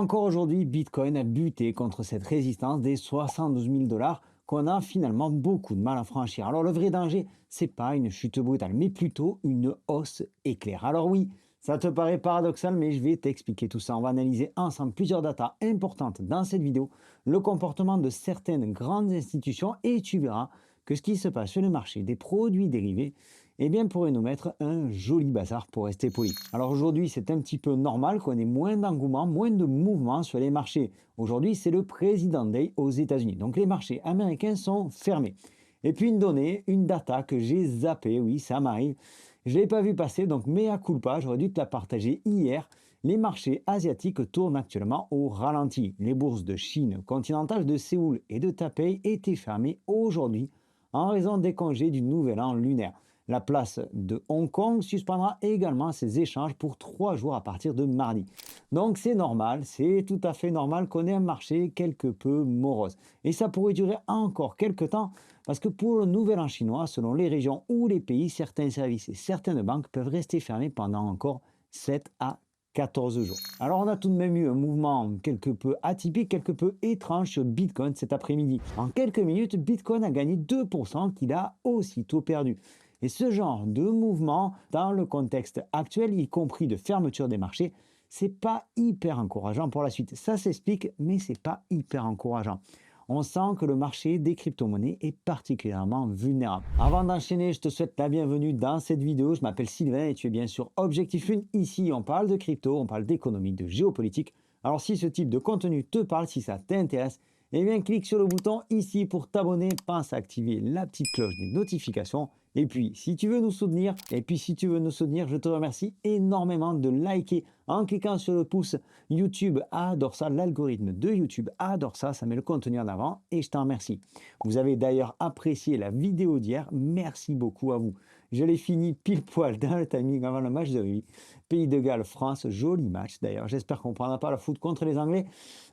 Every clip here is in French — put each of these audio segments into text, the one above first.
encore aujourd'hui, Bitcoin a buté contre cette résistance des 72 000 dollars qu'on a finalement beaucoup de mal à franchir. Alors le vrai danger, c'est pas une chute brutale, mais plutôt une hausse éclair. Alors oui, ça te paraît paradoxal, mais je vais t'expliquer tout ça. On va analyser ensemble plusieurs datas importantes dans cette vidéo, le comportement de certaines grandes institutions et tu verras que ce qui se passe sur le marché des produits dérivés eh bien, pourrait nous mettre un joli bazar pour rester poli. Alors aujourd'hui, c'est un petit peu normal qu'on ait moins d'engouement, moins de mouvement sur les marchés. Aujourd'hui, c'est le President Day aux États-Unis. Donc les marchés américains sont fermés. Et puis une donnée, une data que j'ai zappée, oui, ça m'arrive. Je ne l'ai pas vu passer, donc mea culpa, j'aurais dû te la partager hier. Les marchés asiatiques tournent actuellement au ralenti. Les bourses de Chine continentale, de Séoul et de Taipei étaient fermées aujourd'hui en raison des congés du nouvel an lunaire. La place de Hong Kong suspendra également ses échanges pour 3 jours à partir de mardi. Donc c'est normal, c'est tout à fait normal qu'on ait un marché quelque peu morose. Et ça pourrait durer encore quelques temps parce que pour le nouvel an chinois, selon les régions ou les pays, certains services et certaines banques peuvent rester fermés pendant encore 7 à 14 jours. Alors on a tout de même eu un mouvement quelque peu atypique, quelque peu étrange sur Bitcoin cet après-midi. En quelques minutes, Bitcoin a gagné 2% qu'il a aussitôt perdu. Et ce genre de mouvement, dans le contexte actuel, y compris de fermeture des marchés, c'est pas hyper encourageant pour la suite. Ça s'explique, mais c'est pas hyper encourageant. On sent que le marché des crypto-monnaies est particulièrement vulnérable. Avant d'enchaîner, je te souhaite la bienvenue dans cette vidéo. Je m'appelle Sylvain et tu es bien sûr Objectif Lune. Ici, on parle de crypto, on parle d'économie, de géopolitique. Alors si ce type de contenu te parle, si ça t'intéresse, eh bien clique sur le bouton ici pour t'abonner. Pense à activer la petite cloche des notifications. Et puis, si tu veux nous soutenir, je te remercie énormément de liker en cliquant sur le pouce. YouTube adore ça, l'algorithme de YouTube adore ça, ça met le contenu en avant et je t'en remercie. Vous avez d'ailleurs apprécié la vidéo d'hier, merci beaucoup à vous. Je l'ai fini pile poil dans le timing avant le match de rugby. Pays de Galles, France, joli match d'ailleurs. J'espère qu'on ne prendra pas la foot contre les Anglais.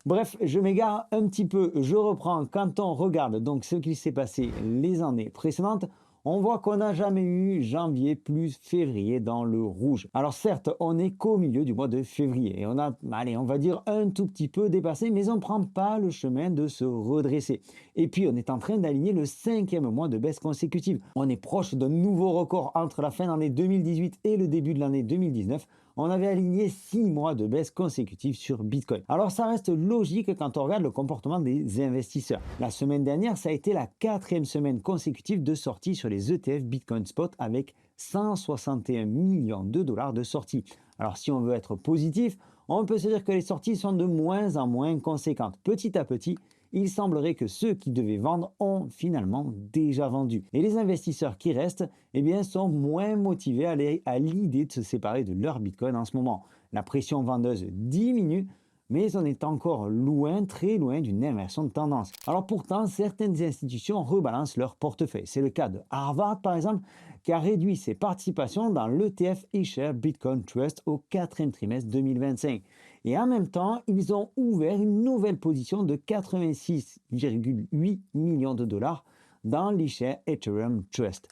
Bref, je m'égare un petit peu. Je reprends quand on regarde donc ce qui s'est passé les années précédentes. On voit qu'on n'a jamais eu janvier plus février dans le rouge. Alors certes, on est qu'au milieu du mois de février et on a, allez, on va dire un tout petit peu dépassé, mais on ne prend pas le chemin de se redresser. Et puis on est en train d'aligner le 5e mois de baisse consécutive. On est proche d'un nouveau record entre la fin de l'année 2018 et le début de l'année 2019. On avait aligné 6 mois de baisse consécutive sur Bitcoin. Alors ça reste logique quand on regarde le comportement des investisseurs. La semaine dernière, ça a été la 4e semaine consécutive de sortie sur les ETF Bitcoin Spot avec 161 millions de dollars de sorties. Alors si on veut être positif, on peut se dire que les sorties sont de moins en moins conséquentes. Petit à petit, il semblerait que ceux qui devaient vendre ont finalement déjà vendu. Et les investisseurs qui restent eh bien, sont moins motivés à l'idée de se séparer de leur Bitcoin en ce moment. La pression vendeuse diminue, mais on est encore loin, très loin d'une inversion de tendance. Alors pourtant, certaines institutions rebalancent leur portefeuille. C'est le cas de Harvard, par exemple, qui a réduit ses participations dans l'ETF iShares Bitcoin Trust au 4e trimestre 2025. Et en même temps, ils ont ouvert une nouvelle position de 86,8 millions de dollars dans l'iShares Ethereum Trust.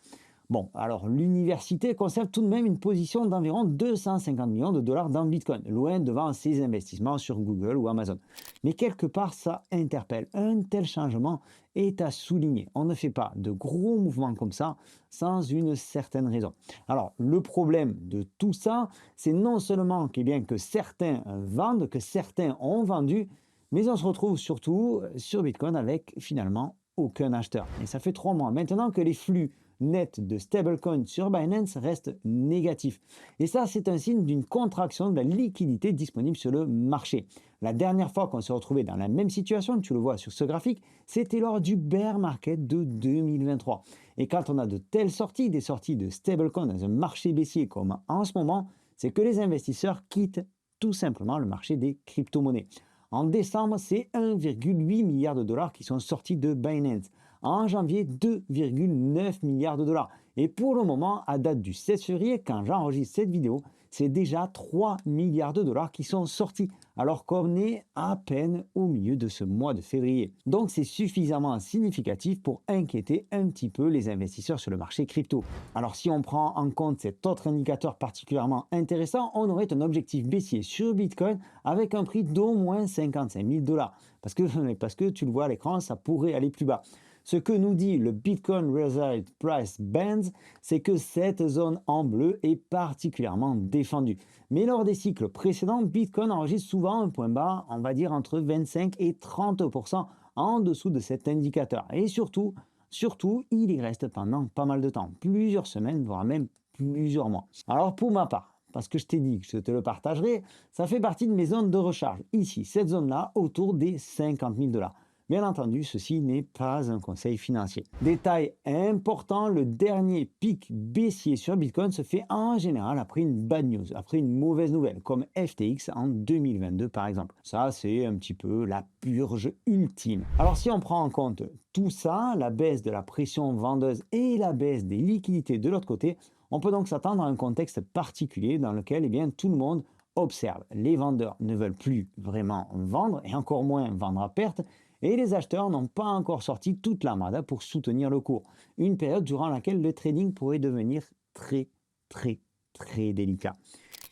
Bon, alors l'université conserve tout de même une position d'environ 250 millions de dollars dans Bitcoin, loin devant ses investissements sur Google ou Amazon. Mais quelque part, ça interpelle. Un tel changement est à souligner. On ne fait pas de gros mouvements comme ça sans une certaine raison. Alors, le problème de tout ça, c'est non seulement que certains vendent, que certains ont vendu, mais on se retrouve surtout sur Bitcoin avec finalement aucun acheteur. Et ça fait 3 mois maintenant que les flux net de stablecoin sur Binance reste négatif. Et ça, c'est un signe d'une contraction de la liquidité disponible sur le marché. La dernière fois qu'on s'est retrouvé dans la même situation, tu le vois sur ce graphique, c'était lors du bear market de 2023. Et quand on a de telles sorties, des sorties de stablecoin dans un marché baissier comme en ce moment, c'est que les investisseurs quittent tout simplement le marché des crypto-monnaies. En décembre, c'est 1,8 milliard de dollars qui sont sortis de Binance. En janvier, 2,9 milliards de dollars. Et pour le moment, à date du 16 février, quand j'enregistre cette vidéo, c'est déjà 3 milliards de dollars qui sont sortis, alors qu'on est à peine au milieu de ce mois de février. Donc c'est suffisamment significatif pour inquiéter un petit peu les investisseurs sur le marché crypto. Alors si on prend en compte cet autre indicateur particulièrement intéressant, on aurait un objectif baissier sur Bitcoin avec un prix d'au moins 55 000 dollars. Parce que tu le vois à l'écran, ça pourrait aller plus bas. Ce que nous dit le Bitcoin Result Price Bands, c'est que cette zone en bleu est particulièrement défendue. Mais lors des cycles précédents, Bitcoin enregistre souvent un point bas, on va dire entre 25 et 30% en dessous de cet indicateur. Et surtout, il y reste pendant pas mal de temps, plusieurs semaines, voire même plusieurs mois. Alors pour ma part, parce que je t'ai dit que je te le partagerai, ça fait partie de mes zones de recharge. Ici, cette zone-là, autour des 50 000 dollars. Bien entendu, ceci n'est pas un conseil financier. Détail important, le dernier pic baissier sur Bitcoin se fait en général après une bad news, après une mauvaise nouvelle, comme FTX en 2022 par exemple. Ça, c'est un petit peu la purge ultime. Alors si on prend en compte tout ça, la baisse de la pression vendeuse et la baisse des liquidités de l'autre côté, on peut donc s'attendre à un contexte particulier dans lequel tout le monde observe. Les vendeurs ne veulent plus vraiment vendre et encore moins vendre à perte. Et les acheteurs n'ont pas encore sorti toute l'armada pour soutenir le cours. Une période durant laquelle le trading pourrait devenir très délicat.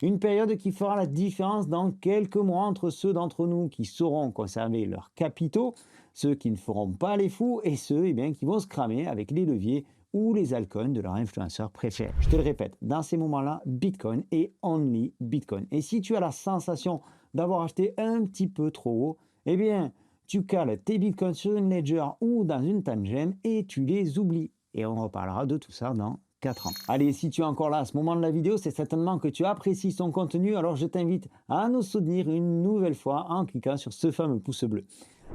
Une période qui fera la différence dans quelques mois entre ceux d'entre nous qui sauront conserver leurs capitaux, ceux qui ne feront pas les fous et ceux qui vont se cramer avec les leviers ou les altcoins de leurs influenceurs préférés. Je te le répète, dans ces moments-là, Bitcoin est only Bitcoin. Et si tu as la sensation d'avoir acheté un petit peu trop haut, tu cales tes bitcoins sur une ledger ou dans une tangent et tu les oublies. Et on reparlera de tout ça dans 4 ans. Allez, si tu es encore là à ce moment de la vidéo, c'est certainement que tu apprécies son contenu, alors je t'invite à nous soutenir une nouvelle fois en cliquant sur ce fameux pouce bleu.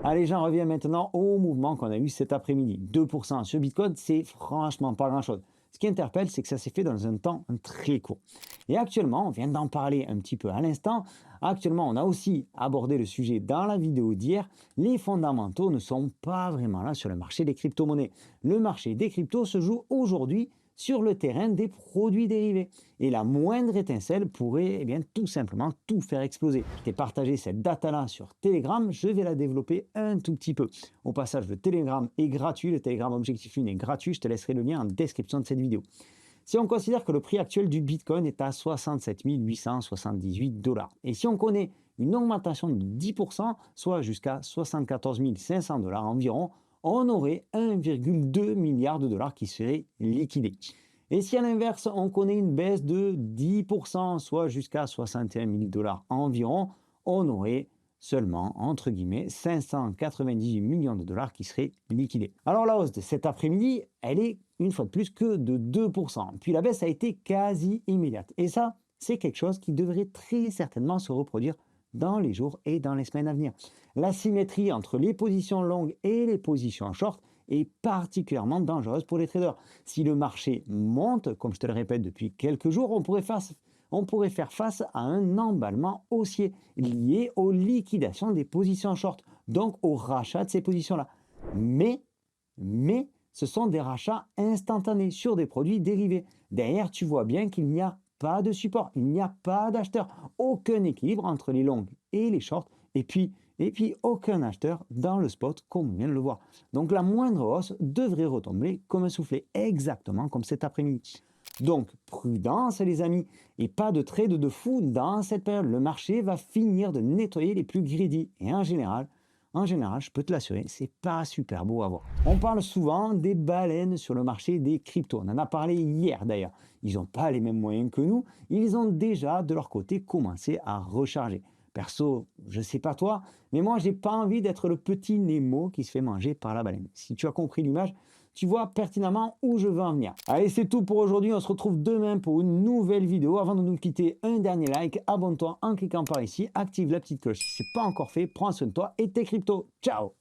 Allez, j'en reviens maintenant au mouvement qu'on a eu cet après-midi. 2% sur Bitcoin, c'est franchement pas grand-chose. Ce qui interpelle, c'est que ça s'est fait dans un temps très court. Et actuellement, on vient d'en parler un petit peu à l'instant, actuellement on a aussi abordé le sujet dans la vidéo d'hier, les fondamentaux ne sont pas vraiment là sur le marché des crypto-monnaies. Le marché des cryptos se joue aujourd'hui sur le terrain des produits dérivés. Et la moindre étincelle pourrait tout simplement tout faire exploser. Je t'ai partagé cette data-là sur Telegram, je vais la développer un tout petit peu. Au passage, le Telegram est gratuit, le Telegram Objectif Lune est gratuit, je te laisserai le lien en description de cette vidéo. Si on considère que le prix actuel du Bitcoin est à 67 878 dollars, et si on connaît une augmentation de 10%, soit jusqu'à 74 500 dollars environ, on aurait 1,2 milliard de dollars qui seraient liquidés. Et si à l'inverse, on connaît une baisse de 10%, soit jusqu'à 61 000 dollars environ, on aurait seulement, entre guillemets, 598 millions de dollars qui seraient liquidés. Alors la hausse de cet après-midi, elle est une fois de plus que de 2%. Puis la baisse a été quasi immédiate. Et ça, c'est quelque chose qui devrait très certainement se reproduire dans les jours et dans les semaines à venir. La symétrie entre les positions longues et les positions short est particulièrement dangereuse pour les traders. Si le marché monte, comme je te le répète depuis quelques jours, on pourrait faire face à un emballement haussier lié aux liquidations des positions short, donc au rachat de ces positions-là. Mais ce sont des rachats instantanés sur des produits dérivés. Derrière, tu vois bien qu'il n'y a pas de support, il n'y a pas d'acheteur, aucun équilibre entre les longues et les shorts, et puis aucun acheteur dans le spot comme on vient de le voir. Donc la moindre hausse devrait retomber comme un soufflet, exactement comme cet après-midi. Donc prudence les amis, et pas de trade de fou dans cette période. Le marché va finir de nettoyer les plus greedy, et en général, je peux te l'assurer, c'est pas super beau à voir. On parle souvent des baleines sur le marché des cryptos. On en a parlé hier d'ailleurs. Ils n'ont pas les mêmes moyens que nous. Ils ont déjà de leur côté commencé à recharger. Perso, je sais pas toi, mais moi j'ai pas envie d'être le petit Nemo qui se fait manger par la baleine. Si tu as compris l'image, tu vois pertinemment où je veux en venir. Allez, c'est tout pour aujourd'hui. On se retrouve demain pour une nouvelle vidéo. Avant de nous quitter, un dernier like. Abonne-toi en cliquant par ici. Active la petite cloche si ce n'est pas encore fait. Prends soin de toi et tes cryptos. Ciao!